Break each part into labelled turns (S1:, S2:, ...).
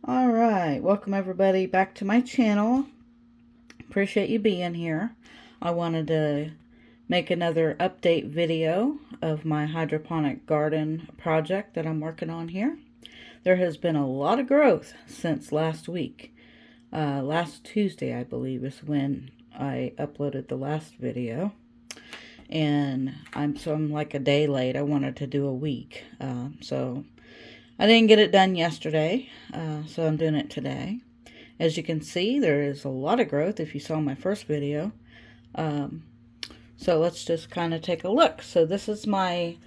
S1: All right, welcome everybody back to my channel. Appreciate you being here. I wanted to make another update video of my hydroponic garden project that I'm working on here. There has been a lot of growth since last week. Last Tuesday, I believe, is when I uploaded the last video. And I'm like a day late. I wanted to do a week. So I didn't get it done yesterday, so I'm doing it today. As you can see, there is a lot of growth if you saw my first video. So let's just kind of take a look. So this is my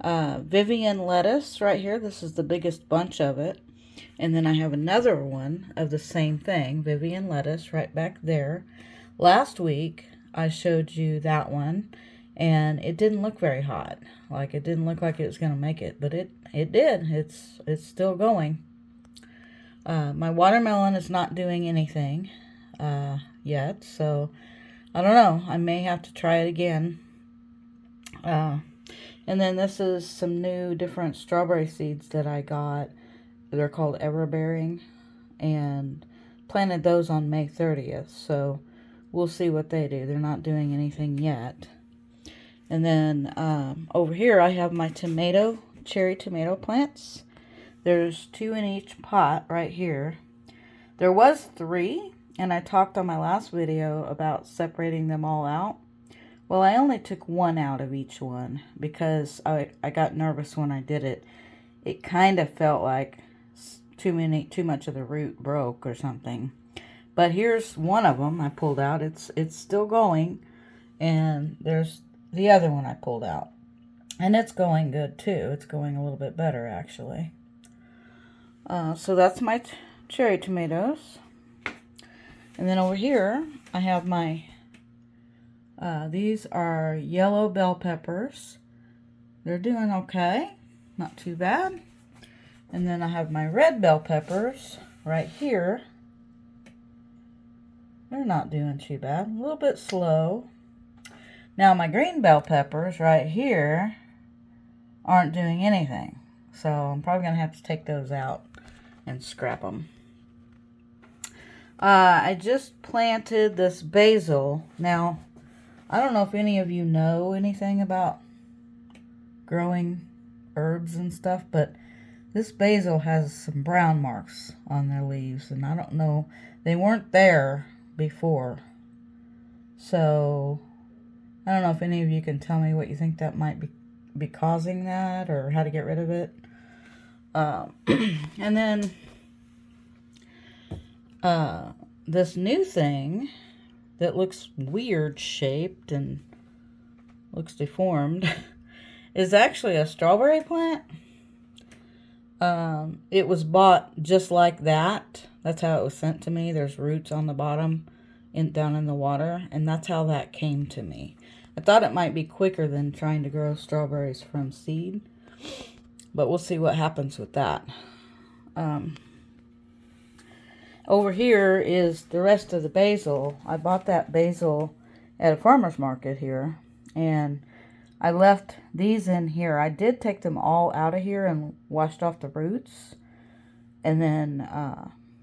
S1: Vivian lettuce right here. This is the biggest bunch of it. And then I have another one of the same thing, Vivian lettuce, right back there. Last week, I showed you that one, and it didn't look very hot. Like, it didn't look like it was going to make it, but it did. It's still going. My watermelon is not doing anything yet, so I don't know. I may have to try it again. And then this is some new different strawberry seeds that I got. They're called Everbearing, and planted those on May 30th, so we'll see what they do. They're not doing anything yet. And then over here I have my cherry tomato plants. There's 2 in each pot right here. There was 3, and I talked on my last video about separating them all out. Well, I only took 1 out of each one because I got nervous when I did it. It kind of felt like too much of the root broke or something. But here's one of them I pulled out. It's still going, and there's the other one I pulled out, and it's going good too. It's going a little bit better actually. So that's my cherry tomatoes. And then over here I have my these are yellow bell peppers. They're doing okay, not too bad. And then I have my red bell peppers right here. They're not doing too bad, a little bit slow. Now my green bell peppers right here aren't doing anything, so I'm probably going to have to take those out and scrap them. I just planted this basil. Now, I don't know if any of you know anything about growing herbs and stuff, but this basil has some brown marks on their leaves, and I don't know, they weren't there before. So I don't know if any of you can tell me what you think that might be causing that, or how to get rid of it. And then this new thing that looks weird shaped and looks deformed is actually a strawberry plant. It was bought just like that. That's how it was sent to me. There's roots on the bottom down in the water, and that's how that came to me. I thought it might be quicker than trying to grow strawberries from seed, but we'll see what happens with that. Over here is the rest of the basil. I bought that basil at a farmer's market here, and I left these in here. I did take them all out of here and washed off the roots, and then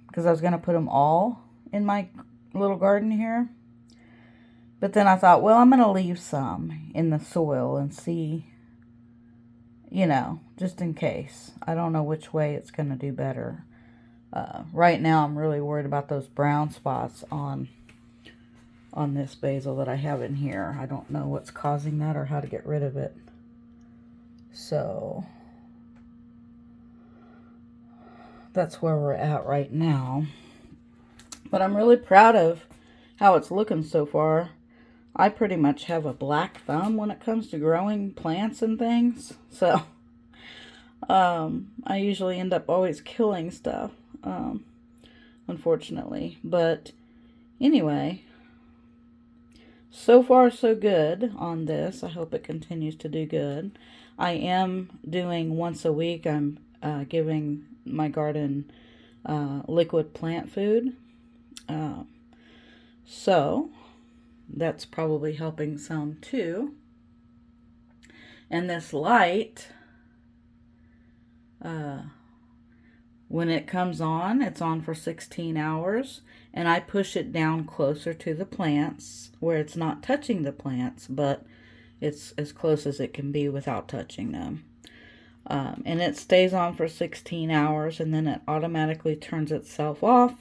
S1: because I was going to put them all in my little garden here. But then I thought, well, I'm going to leave some in the soil and see, you know, just in case. I don't know which way it's going to do better. Right now, I'm really worried about those brown spots on this basil that I have in here. I don't know what's causing that or how to get rid of it. So that's where we're at right now. But I'm really proud of how it's looking so far. I pretty much have a black thumb when it comes to growing plants and things. So I usually end up always killing stuff, unfortunately. But anyway, so far so good on this. I hope it continues to do good. I am doing once a week, I'm giving my garden liquid plant food. So that's probably helping some too. And this light When it comes on, it's on for 16 hours, and I push it down closer to the plants where it's not touching the plants, but it's as close as it can be without touching them. And it stays on for 16 hours, and then it automatically turns itself off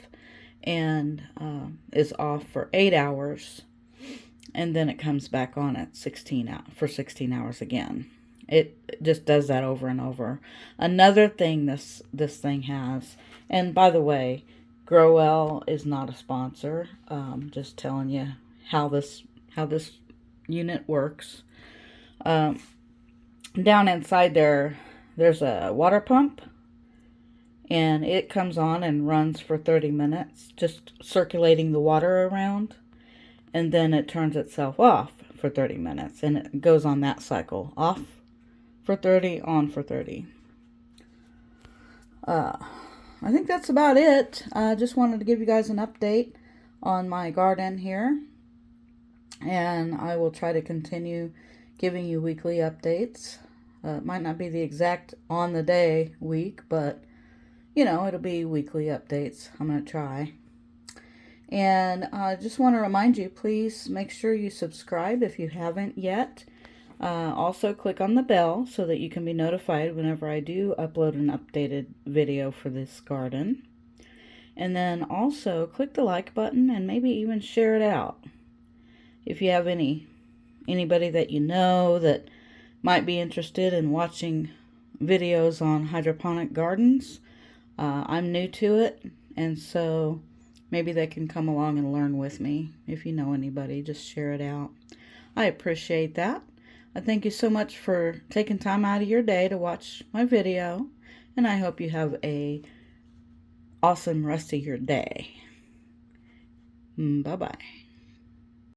S1: and is off for 8 hours, and then it comes back on at 16 hours again. It just does that over and over. Another thing this thing has, and by the way, Growell is not a sponsor. Just telling you how this unit works. Down inside there's a water pump, and it comes on and runs for 30 minutes, just circulating the water around, and then it turns itself off for 30 minutes, and it goes on that cycle. Off for 30, on for 30. I think that's about it. I just wanted to give you guys an update on my garden here, and I will try to continue giving you weekly updates. It might not be the exact on the day week, but you know, it'll be weekly updates. I'm going to try. And I just want to remind you, please make sure you subscribe if you haven't yet. Also click on the bell so that you can be notified whenever I do upload an updated video for this garden. And then also click the like button and maybe even share it out. If you have anybody that you know that might be interested in watching videos on hydroponic gardens, I'm new to it, and so maybe they can come along and learn with me. If you know anybody, just share it out. I appreciate that. I thank you so much for taking time out of your day to watch my video, and I hope you have a awesome rest of your day. Bye-bye.